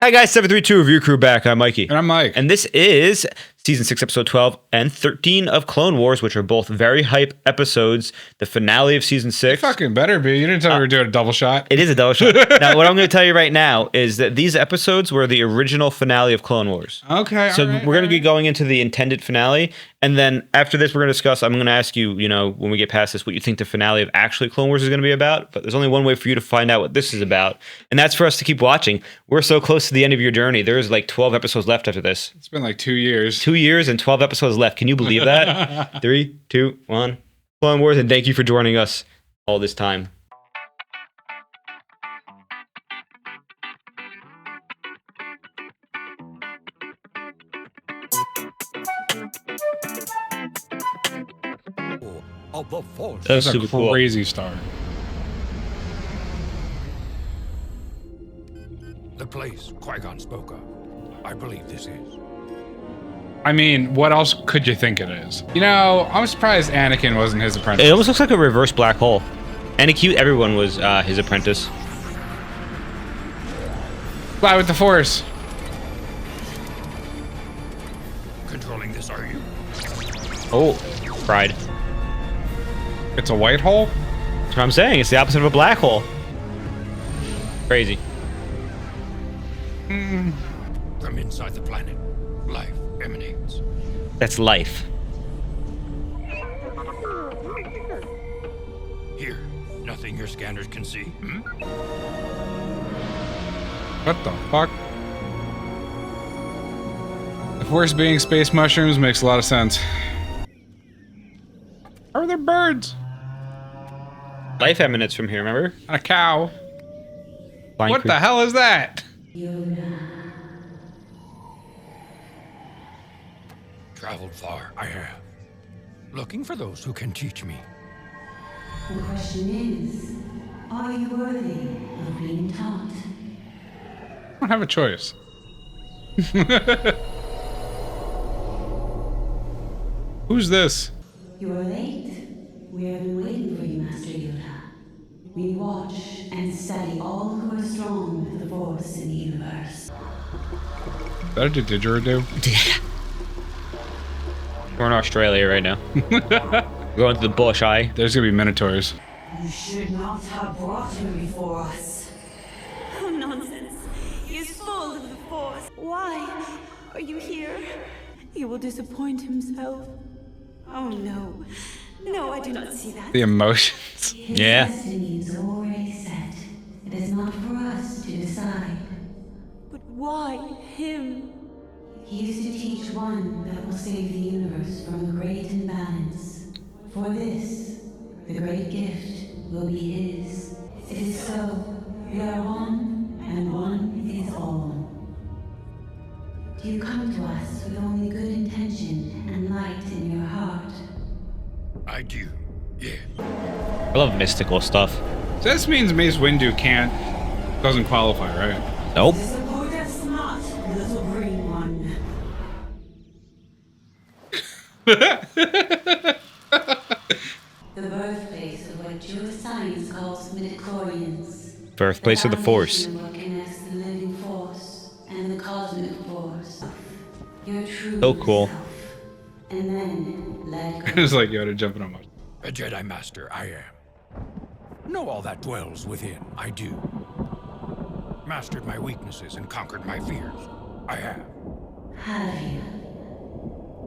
Hi guys, 732 Review Crew back. I'm Mikey. And I'm Mike. And this is Season 6, Episode 12 and 13 of Clone Wars, which are both very hype episodes. The finale of Season 6. It fucking better be. You didn't tell me we were doing a double shot. It is a double shot. Now, what I'm going to tell you right now is that these episodes were the original finale of Clone Wars. Okay. So we're going to be going into the intended finale. And then after this, we're going to discuss, I'm going to ask you, when we get past this, what you think the finale of actually Clone Wars is going to be about. But there's only one way for you to find out what this is about. And that's for us to keep watching. We're so close to the end of your journey. There's like 12 episodes left after this. It's been like 2 years. 2 years and 12 episodes left. Can you believe that? 3, 2, 1. Clone Wars, and thank you for joining us all this time. Of the Force. That was That's a super cool. crazy start. The place Qui-Gon spoke of. I believe this is. I mean, what else could you think it is? I'm surprised Anakin wasn't his apprentice. It almost looks like a reverse black hole. And cute, everyone was his apprentice. Fly with the Force. Controlling this, are you? Oh, pride. It's a white hole? That's what I'm saying. It's the opposite of a black hole. Crazy. From inside the planet, life emanates. That's life. Here, nothing your scanners can see. What the fuck? The Force being space mushrooms makes a lot of sense. How are there birds? Life emanates from here, remember? And a cow. Flying What the hell is that? Traveled far, I have. Looking for those who can teach me. The question is, are you worthy of being taught? I don't have a choice. Who's this? You are late. We have been waiting for you, Master Yoda. We watch and study all who are strong with the Force in the universe. Is that a didgeridoo? We're in Australia right now. We're going to the bush, aye? There's gonna be minotaurs. You should not have brought him before us. Oh, nonsense. He is full of the Force. Why are you here? He will disappoint himself. Oh, no. No, I do not see that. The emotions. His Yeah. destiny is already set. It is not for us to decide. But why him? He is to teach one that will save the universe from the great imbalance. For this, the great gift will be his. It is so. We are one, and one is all. Do you come to us with only good intention and light in your heart? I do, yes. I love mystical stuff. So this means Mace Windu doesn't qualify, right? Nope. Support us not, little green one. The birthplace of what Jewish science calls midichlorians. Birthplace of the Force. What connects the living force and the cosmic force. Your true So cool. self. And then let go. It's like Yoda jumping on my... A Jedi Master, I am. Know all that dwells within, I do. Mastered my weaknesses and conquered my fears, I have. Have you?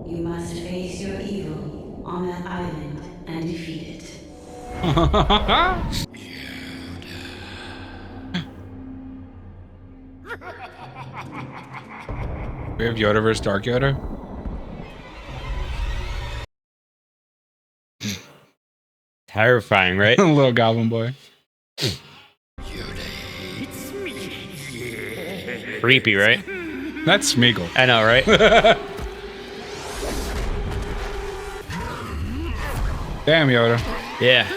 You must face your evil on that island and defeat it. We have Yoda versus Dark Yoda? Terrifying, right? Little goblin boy. Creepy, right? That's Smeagol. I know, right? Damn, Yoda. Yeah.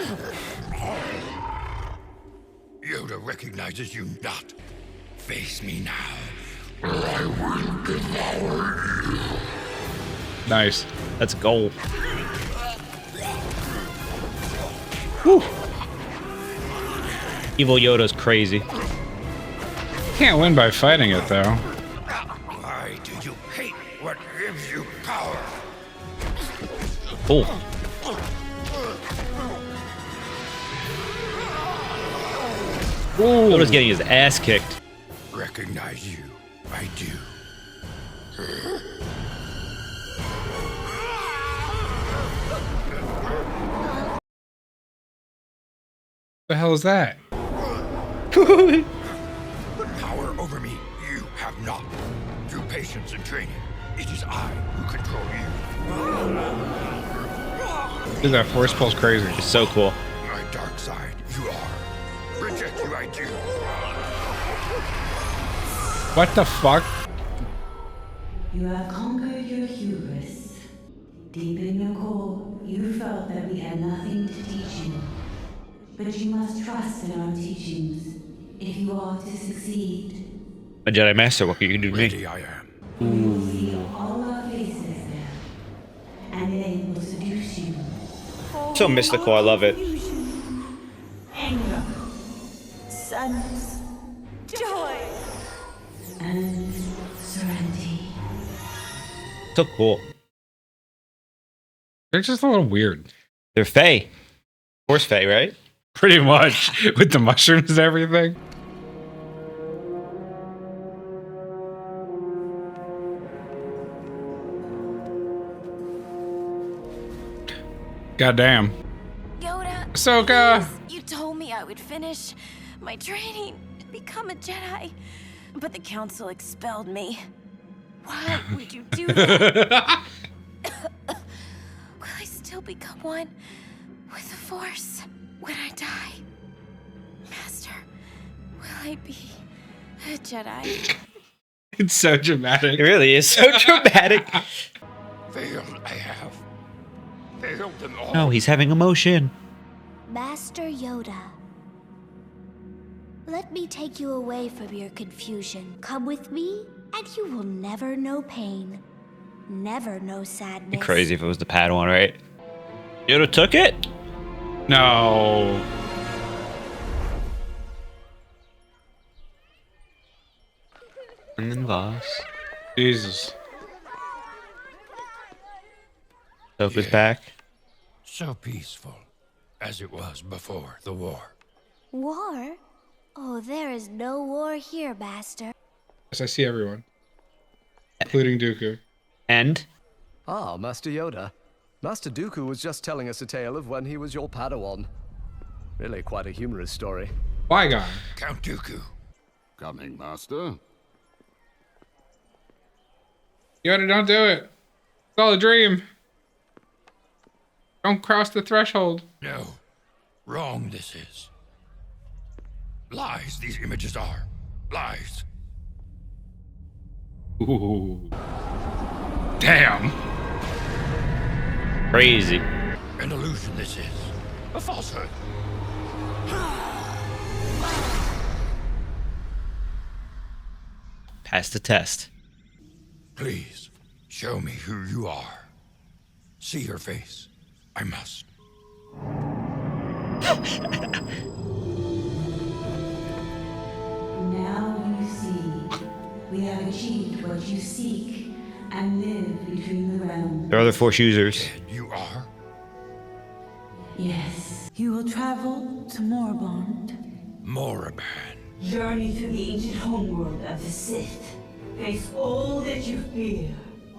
Yoda recognizes you not. Face me now. Nice. Let's go. Whew. Evil Yoda's crazy. Can't win by fighting it, though. Why do you hate what gives you power? Oh. Yoda's getting his ass kicked. Recognize you. I do. The hell is that? Power over me, you have not. Through patience and training, it is I who control you. Dude, that force pulse crazy. It's so cool. My dark side, you are. Reject you, I do. What the fuck? You have conquered your hubris. Deep in your core, you felt that we had nothing to teach you. But you must trust in our teachings if you are to succeed. A Jedi Master, what can you do to me? Ready I am. You will feel all our faces there, and they will seduce you. So mystical, I love it. Anger, sadness, joy. And serenity. So cool. They're just a little weird. They're Fae. Force Fae, right? Pretty much. With the mushrooms and everything. Goddamn. Yoda, Ahsoka! please, you told me I would finish my training and become a Jedi, but the Council expelled me. Why would you do that? Will I still become one with the Force when I die? Master, will I be a Jedi? It's so dramatic. It really is so dramatic. Failed I have. Failed them all. No, he's having emotion. Master Yoda, let me take you away from your confusion. Come with me, and you will never know pain, never know sadness. Be crazy if it was the Padawan, right? Yoda took it? No. And then Voss. Jesus. Ahsoka's Yeah. back. So peaceful, as it was before the war. War? Oh, there is no war here, Master. Yes, I see everyone. Including Dooku. And Ah, Master Yoda. Master Dooku was just telling us a tale of when he was your Padawan. Really quite a humorous story. Qui-Gon. Count Dooku. Coming, Master. Yoda, don't do it. It's all a dream. Don't cross the threshold. No. Wrong this is. Lies these images are. Lies. Ooh. Damn. crazy. An illusion this is. A falsehood. Pass the test. Please, show me who you are. See your face. I must. Now you see, we have achieved what you seek and live between the realms. There are other Force users. You are? Yes. You will travel to Moribond. Moraban. Journey through the ancient homeworld of the Sith. Face all that you fear.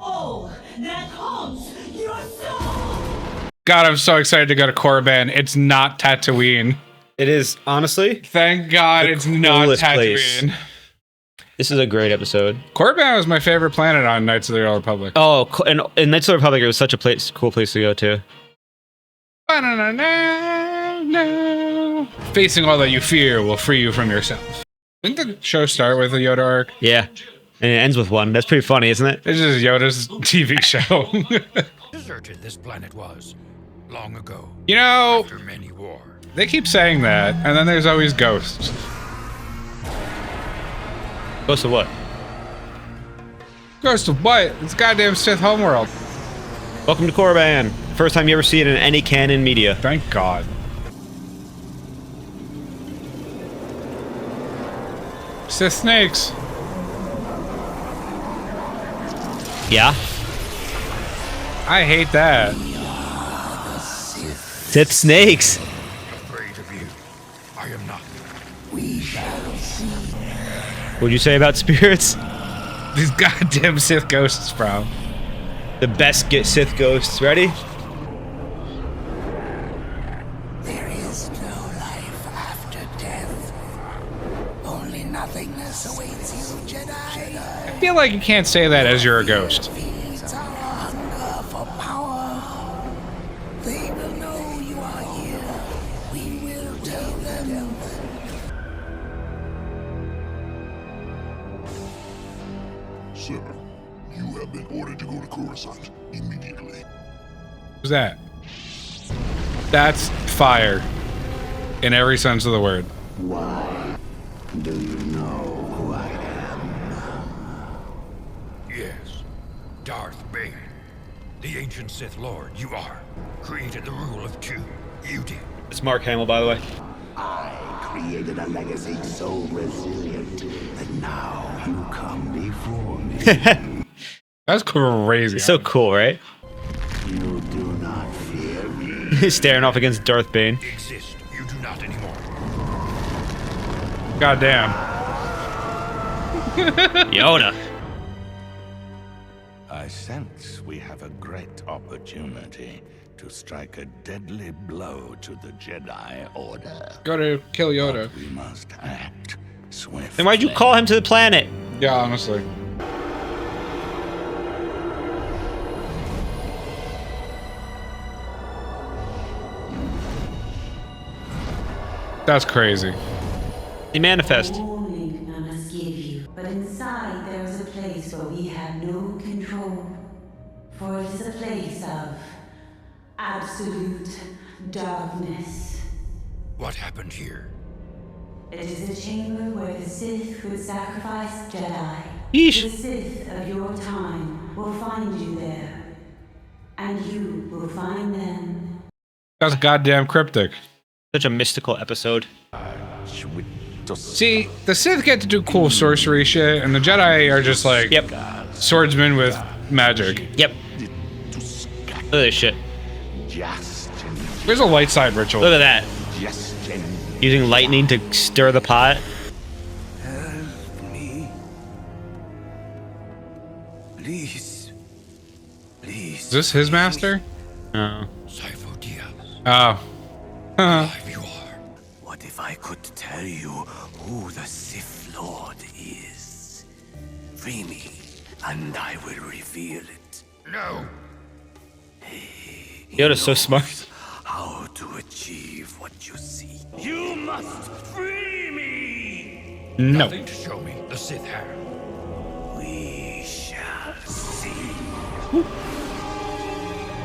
All that haunts your soul! God, I'm so excited to go to Korriban. It's not Tatooine. It is, honestly, Thank God it's not coolest place. Tatooine. this is a great episode. Korriban was my favorite planet on Knights of the Old Republic. Oh, and in Knights of the Republic, it was such a cool place to go to. Ba-na-na-na-na. Facing all that you fear will free you from yourself. Didn't the show start with a Yoda arc? Yeah. And it ends with one. That's pretty funny, isn't it? This is Yoda's TV show. Deserted this planet was. Long ago. You know, After many wars. they keep saying that, and then there's always ghosts. Ghost of what? Ghost of what? It's goddamn Sith homeworld. Welcome to Korriban. First time you ever see it in any canon media. Thank God. Sith snakes. Yeah. I hate that. Sith snakes. Afraid of you. I am not. What'd you say about spirits? These goddamn Sith ghosts, bro. The best Sith ghosts. Ready? There is no life after death. Only nothingness awaits you, Jedi. I feel like you can't say that as you're a ghost. Feeds our hunger for power. They will know you are here. We will tell them. Sir, you have been ordered to go to Coruscant immediately. Who's that? That's fire. In every sense of the word. Why do you know who I am? Yes. Darth Bane. The ancient Sith Lord, you are. Created the rule of two. You did. It's Mark Hamill, by the way. I created a legacy so resilient that now you come before me. That's crazy. It's so cool, right? You do not fear me. Staring off against Darth Bane. Exist. You do not anymore. Goddamn. Yoda. I sense we have a great opportunity to strike a deadly blow to the Jedi Order. Gotta kill Yoda. But we must act swiftly. Then why'd you call him to the planet? Yeah, honestly. That's crazy. He manifest. Warning I must give you, but inside there is a place where we have no control. For it is a place of absolute darkness. What happened here? It is a chamber where the Sith would sacrifice Jedi. Yeesh. The Sith of your time will find you there. And you will find them. That's goddamn cryptic. Such a mystical episode. See, the Sith get to do cool sorcery shit, and the Jedi are just like Yep. swordsmen with magic. Yep. Look at this shit. There's a light side ritual. Look at that. Using lightning to stir the pot. Help me. Please. Please. Is this his master? Oh. Sifo Dyas. Oh. Alive you are. What if I could tell you who the Sith Lord is? Free me, and I will reveal it. No. He Yoda's so knows smart. How to achieve what you see. You must free me! No. Nothing to show me. The Sith have. We shall see.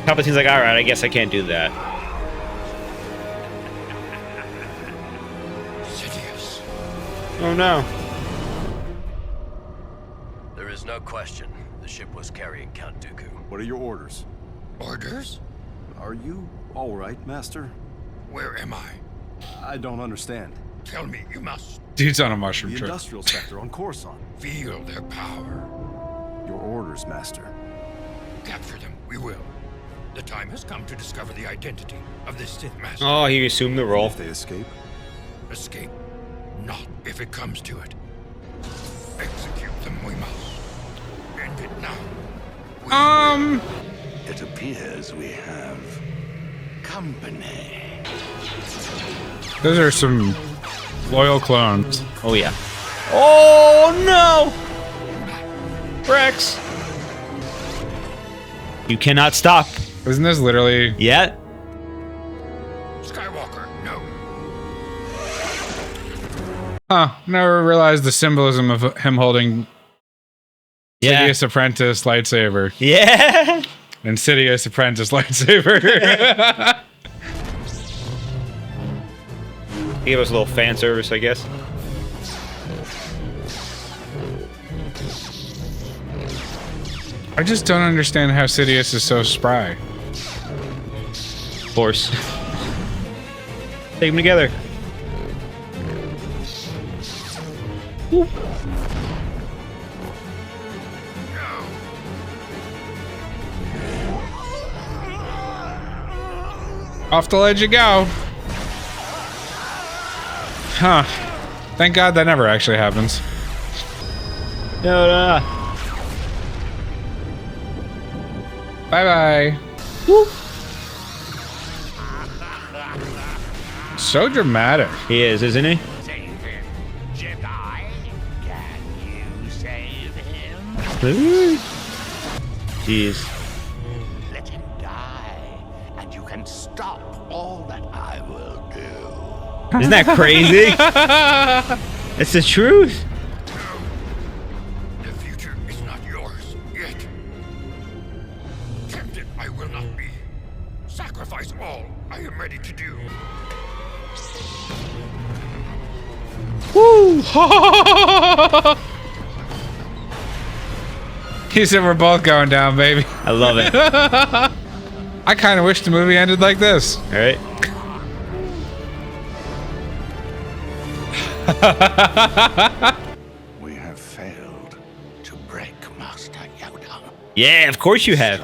Palpatine's like, alright, I guess I can't do that. Sidious. Oh no. There is no question. The ship was carrying Count Dooku. What are your orders? Orders? Are you all right, Master? Where am I? I don't understand. Tell me, you must. Dude's on a mushroom The trip. industrial sector on Coruscant. Feel their power. Your orders, Master. Capture them. We will. The time has come to discover the identity of this Sith Master. Oh, he assumed the role. If they escape? Escape. Not if it comes to it. Execute them we must. End it now. It appears we have company. Those are some loyal clones. Oh yeah. Oh no! Rex! You cannot stop. Isn't this literally? Yeah. Skywalker, no. Huh. Never realized the symbolism of him holding Yeah. Sidious Apprentice lightsaber. Yeah. Insidious Apprentice lightsaber. He gave us a little fan service, I guess. I just don't understand how Sidious is so spry. Force. Take them together. Off the ledge you go. Huh. Thank God that never actually happens. Yoda. Bye-bye. So dramatic. He is, isn't he? Save him, Jedi. Can you save him? Jeez. Let him die, and you can stop all that I will do. Isn't that crazy? It's the truth. The future is not yours yet. Tempted I will not be. Sacrifice all I am ready to do. Woo! He said we're both going down, baby. I love it. I kind of wish the movie ended like this. All right. We have failed to break Master Yoda. Yeah, of course you have.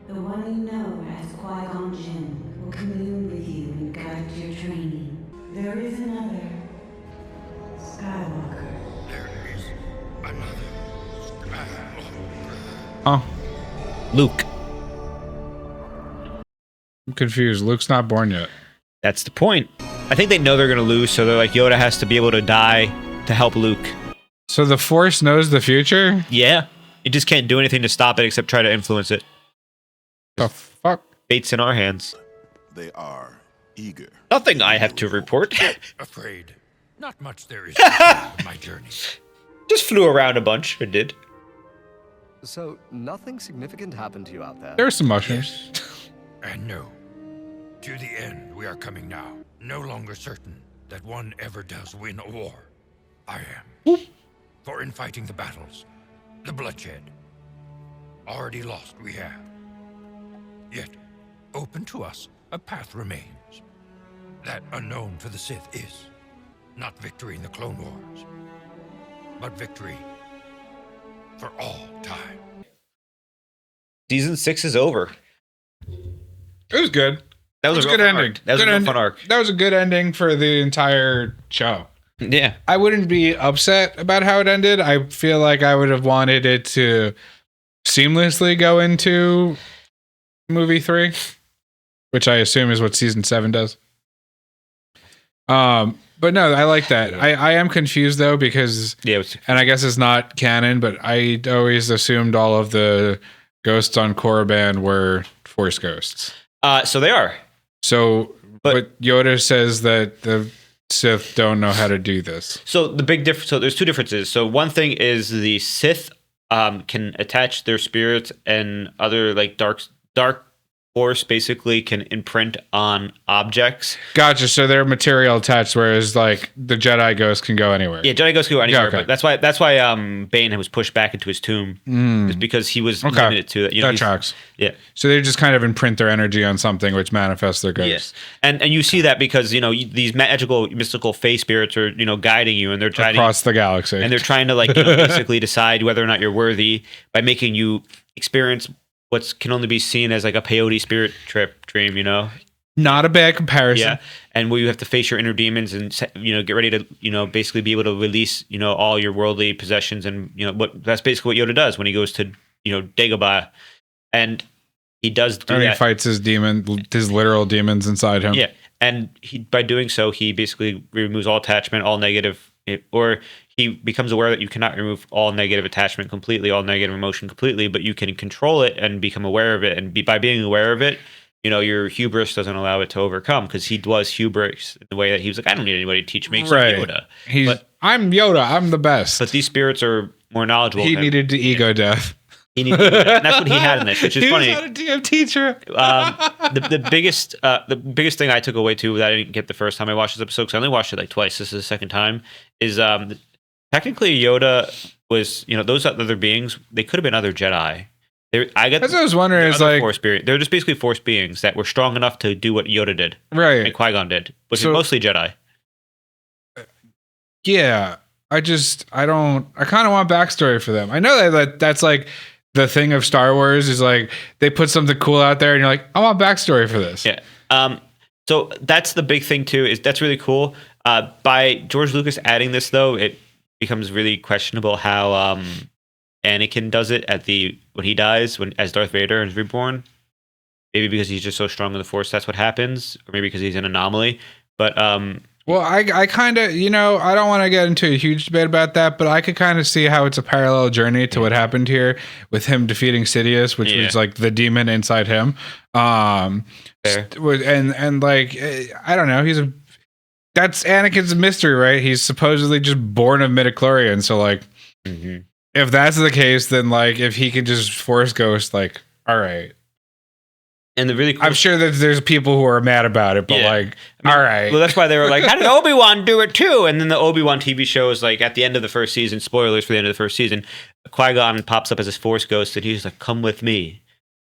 The one you know as Qui-Gon Jinn will commune with you and guide your training. There is another Skywalker. There is another Skywalker. Oh, Luke. I'm confused. Luke's not born yet. That's the point. I think they know they're going to lose, so they're like, Yoda has to be able to die to help Luke. So the Force knows the future? Yeah. You just can't do anything to stop it except try to influence it. The fuck? Fate's in our hands. They are eager. Nothing I have to report. Afraid. Not much there is to my journey. Just flew around a bunch. It did. So, nothing significant happened to you out there? There were some mushrooms. And no. To the end we are coming now. No longer certain that one ever does win a war. I am. For in fighting the battles, the bloodshed, already lost we have. Yet, open to us, a path remains. That unknown for the Sith is not victory in the Clone Wars, but victory for all time. Season 6 is over. It was good. That was a good real fun ending. arc. That was a real fun arc. That was a good ending for the entire show. Yeah. I wouldn't be upset about how it ended. I feel like I would have wanted it to seamlessly go into movie 3, which I assume is what season 7 does. But no, I like that. I am confused though because and I guess it's not canon, but I always assumed all of the ghosts on Korriban were Force ghosts. So they are. So, but Yoda says that the Sith don't know how to do this. So the big difference. So there's two differences. So one thing is the Sith can attach their spirits, and other like dark Force basically can imprint on objects. Gotcha. So they're material attached, whereas like the Jedi ghost can go anywhere. Yeah, Jedi ghosts can go anywhere. Yeah, okay. But that's why Bane was pushed back into his tomb, is because he was limited to that. You know, that tracks. Yeah. So they just kind of imprint their energy on something, which manifests their ghost. Yes, and you see that because these magical, mystical Fae spirits are guiding you, and they're trying across the galaxy, and they're trying to like basically decide whether or not you're worthy by making you experience what can only be seen as like a peyote spirit dream. Not a bad comparison. Yeah, and where you have to face your inner demons and get ready to basically be able to release all your worldly possessions, and that's basically what Yoda does when he goes to Dagobah, and he does do and that. He fights his literal demons inside him. Yeah, and by doing so, he basically removes all attachment, all negative, or he becomes aware that you cannot remove all negative attachment completely, all negative emotion completely, but you can control it and become aware of it, and by being aware of it, your hubris doesn't allow it to overcome, because he was hubris in the way that he was like, I don't need anybody to teach me. Right. Yoda. I'm Yoda. I'm the best. But these spirits are more knowledgeable. He needed the ego death. He needed, and that's what he had in this, which is he funny. He was not a DM teacher. The biggest thing I took away too that I didn't get the first time I watched this episode, because I only watched it like twice. This is the second time. Is technically Yoda was those other beings, they could have been other Jedi. That's what I was wondering. Is like Force beings. They're just basically Force beings that were strong enough to do what Yoda did, right? And Qui-Gon did, which is mostly Jedi. Yeah, I kind of want backstory for them. I know that's like the thing of Star Wars is like they put something cool out there and you're like, I want backstory for this. Yeah. So that's the big thing too, is that's really cool. By George Lucas adding this though, it becomes really questionable how Anakin does it when he dies as Darth Vader and is reborn. Maybe because he's just so strong in the Force, that's what happens, or maybe because he's an anomaly. But well, I kind of, I don't want to get into a huge debate about that, but I could kind of see how it's a parallel journey to what happened here with him defeating Sidious, which was like the demon inside him. And like, I don't know, that's Anakin's mystery, right? He's supposedly just born of midichlorians. So like, if that's the case, then like, if he can just Force ghost, like, all right. And the really cool I'm sure that there's people who are mad about it, but all right. Well, that's why they were like, how did Obi-Wan do it too? And then the Obi-Wan TV show is like, at the end of the first season, spoilers for the end of the first season, Qui-Gon pops up as his Force ghost and he's like, come with me.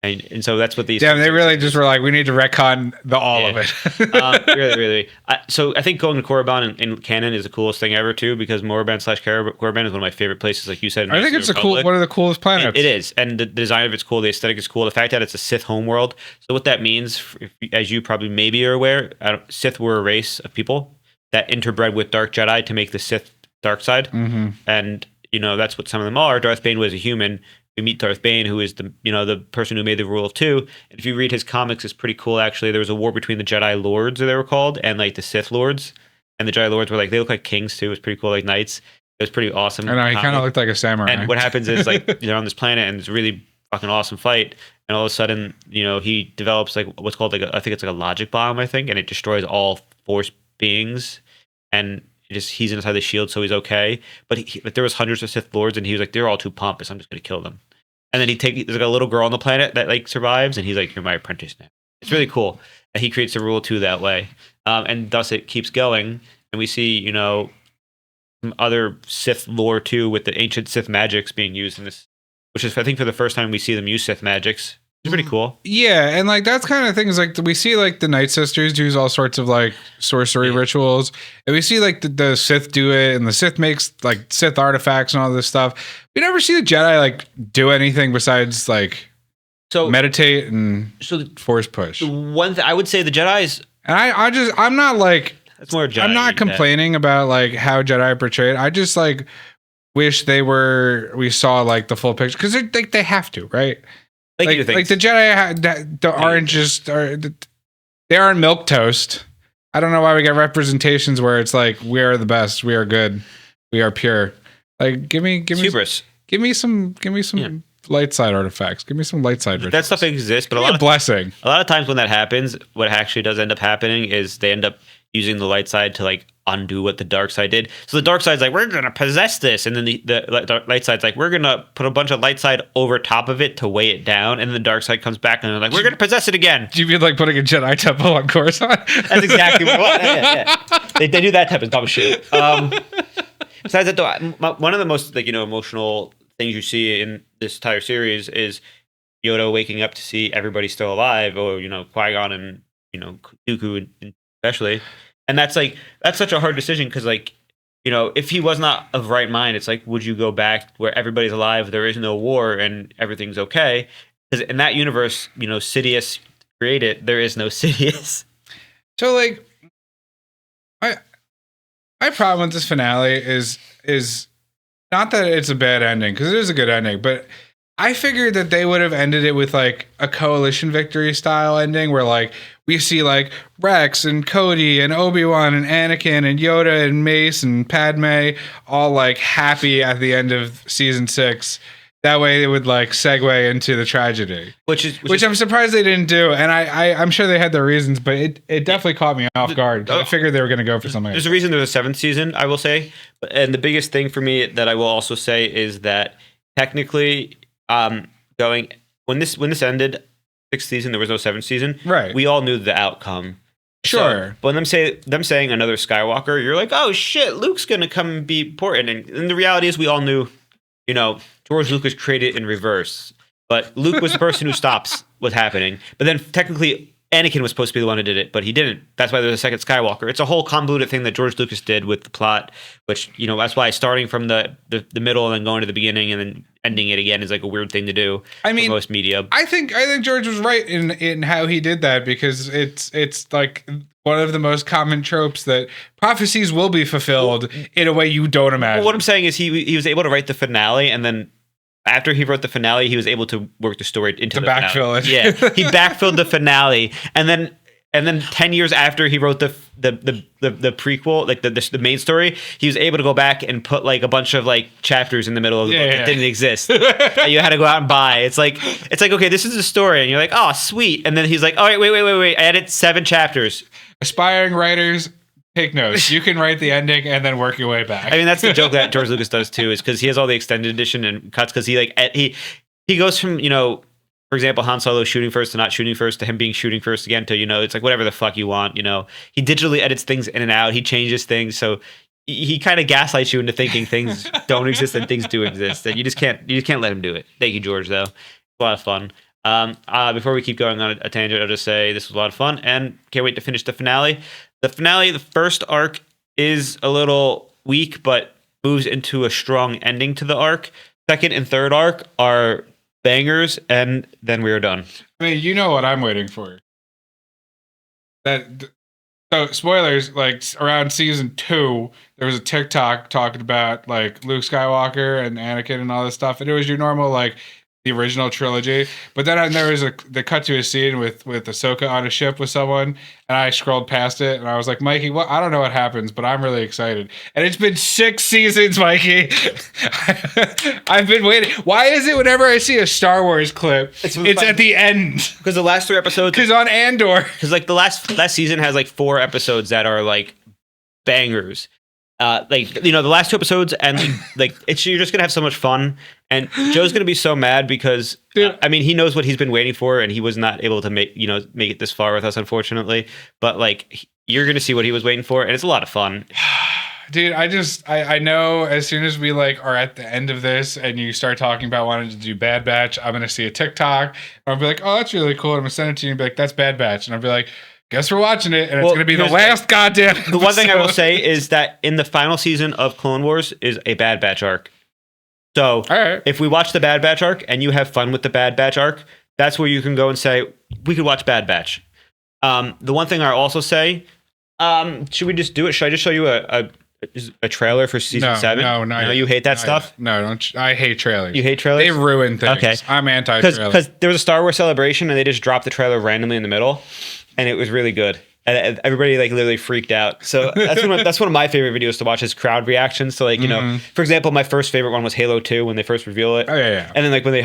And so that's what these... Damn, they really just were like, we need to retcon all of it. Really. So I think going to Korriban in canon is the coolest thing ever too, because Korriban is one of my favorite places, like you said. I think it's one of the coolest planets. It is. And the design of it's cool. The aesthetic is cool. The fact that it's a Sith homeworld. So what that means, as you probably maybe are aware, Sith were a race of people that interbred with Dark Jedi to make the Sith dark side. Mm-hmm. And, that's what some of them are. Darth Bane was a human. We meet Darth Bane, who is the person who made the Rule of Two. And if you read his comics, it's pretty cool. Actually, there was a war between the Jedi Lords, as they were called, and like the Sith Lords. And the Jedi Lords were like, they look like kings too. It was pretty cool, like knights. It was pretty awesome. I know, he kind of looked like a samurai. And what happens is like they're on this planet, and it's a really fucking awesome fight. And all of a sudden, he develops like what's called I think it's like a logic bomb, and it destroys all Force beings. And he's inside the shield, so he's okay. But there was hundreds of Sith Lords, and he was like, they're all too pompous. I'm just gonna kill them. And then there's like a little girl on the planet that like survives, and he's like, you're my apprentice now. It's really cool. And he creates a Rule 2 that way. And thus it keeps going. And we see, some other Sith lore too, with the ancient Sith magics being used in this, which is, I think, for the first time we see them use Sith magics. It's pretty cool. Yeah, and like that's kind of things like we see like the Night Sisters use all sorts of like sorcery rituals, and we see like the Sith do it, and the Sith makes like Sith artifacts and all this stuff. We never see the Jedi like do anything besides like meditate and Force push. One thing I would say, the Jedi's, and I'm not like that's more Jedi. I'm not complaining about like how Jedi are portrayed. I just like wish we saw like the full picture, because they have to, right? Like the Jedi aren't just they aren't milquetoast. I don't know why we get representations where it's like, we are the best, we are good, we are pure. Like give me hubris. Give me some light side artifacts. Give me some light side rituals. That stuff exists, but a blessing. A lot of times when that happens, what actually does end up happening is they end up using the light side to like undo what the dark side did. So the dark side's like, we're gonna possess this, and then the light side's like, we're gonna put a bunch of light side over top of it to weigh it down, and then the dark side comes back and they're like, we're gonna possess it again. Do you mean like putting a Jedi temple on Coruscant? That's exactly what. Yeah. They do that type of dumb shit. Besides that, though, one of the most emotional things you see in this entire series is Yoda waking up to see everybody still alive, or Qui-Gon and Dooku especially. And that's such a hard decision, because if he was not of right mind, it's like, would you go back where everybody's alive, there is no war, and everything's okay? Because in that universe, Sidious created, there is no Sidious. So like, my problem with this finale is not that it's a bad ending, because it is a good ending, but I figured that they would have ended it with like a coalition victory style ending, where like we see like Rex and Cody and Obi-Wan and Anakin and Yoda and Mace and Padme all like happy at the end of season 6. That way it would like segue into the tragedy, which I'm surprised they didn't do. And I'm sure they had their reasons, but it definitely caught me off guard. I figured they were going to go for something. There's a reason there's a 7th season, I will say. And the biggest thing for me that I will also say is that technically, when this ended, 6th season, there was no 7th season. Right. We all knew the outcome. Sure. So, but them saying another Skywalker, you're like, oh shit, Luke's gonna come and be important. And the reality is, we all knew, George Lucas created it in reverse. But Luke was the person who stops what's happening. But then technically, Anakin was supposed to be the one who did it, but he didn't. That's why there's a second Skywalker. It's a whole convoluted thing that George Lucas did with the plot, which, you know, that's why starting from the middle and then going to the beginning and then ending it again is like a weird thing to do. I mean, for most media. I think George was right in how he did that, because it's like one of the most common tropes that prophecies will be fulfilled in a way you don't imagine. Well, what I'm saying is he was able to write the finale, and then after he wrote the finale, he was able to work the story into the backfill finale. Yeah, he backfilled the finale, and then 10 years after he wrote the prequel, like the main story, he was able to go back and put like a bunch of like chapters in the middle of the book that didn't exist. That you had to go out and buy. It's like okay, this is the story, and you're like, oh, sweet, and then he's like, all right, wait, I added 7 chapters. Aspiring writers, take notes. You can write the ending and then work your way back. I mean, that's the joke that George Lucas does too, is because he has all the extended edition and cuts, because he goes from, you know, for example, Han Solo shooting first to not shooting first to him being shooting first again to, you know, it's like whatever the fuck you want, you know. He digitally edits things in and out. He changes things, so he kind of gaslights you into thinking things don't exist and things do exist, and you just can't let him do it. Thank you, George, though. A lot of fun. Before we keep going on a tangent, I'll just say this was a lot of fun and can't wait to finish the finale. The first arc is a little weak, but moves into a strong ending to the arc. Second and third arc are bangers, and then we are done. I mean, you know what I'm waiting for. So spoilers, like around season 2, there was a TikTok talking about like Luke Skywalker and Anakin and all this stuff, and it was your normal like the original trilogy. But then there was the cut to a scene with Ahsoka on a ship with someone, and I scrolled past it and I was like, Mikey, what? I don't know what happens, but I'm really excited. And it's been 6 seasons, Mikey. I've been waiting. Why is it whenever I see a Star Wars clip, it's at the end? Because the last 3 episodes. Because on Andor. Because like the last season has like 4 episodes that are like bangers. Like, you know, the last 2 episodes, and like you're just gonna have so much fun, and Joe's gonna be so mad because I mean, he knows what he's been waiting for, and he was not able to make it this far with us, unfortunately. But like, you're gonna see what he was waiting for, and it's a lot of fun. Dude, I know as soon as we like are at the end of this and you start talking about wanting to do Bad Batch, I'm gonna see a TikTok and I'll be like, oh, that's really cool. And I'm gonna send it to you and be like, that's Bad Batch, and I'll be like, guess we're watching it, and it's going to be the last goddamn episode. The one thing I will say is that in the final season of Clone Wars is a Bad Batch arc. So if we watch the Bad Batch arc and you have fun with the Bad Batch arc, that's where you can go and say, we could watch Bad Batch. The one thing I also say, should we just do it? Should I just show you a trailer for season 7? No, I know you hate that stuff. No, don't. I hate trailers. You hate trailers? They ruin things. Okay. I'm anti-trailer. Because there was a Star Wars Celebration and they just dropped the trailer randomly in the middle, and it was really good. And everybody like literally freaked out. So that's one of my favorite videos to watch is crowd reactions. So like, you know, for example, my first favorite one was Halo 2 when they first reveal it. Oh yeah. And then like when they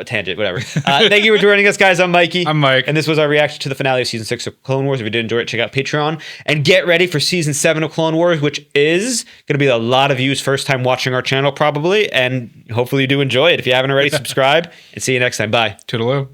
tangent, whatever. Thank you for joining us, guys. I'm Mikey. I'm Mike. And this was our reaction to the finale of season 6 of Clone Wars. If you did enjoy it, check out Patreon and get ready for season 7 of Clone Wars, which is going to be a lot of views first time watching our channel probably. And hopefully you do enjoy it. If you haven't already, subscribe and see you next time. Bye. Toodaloo.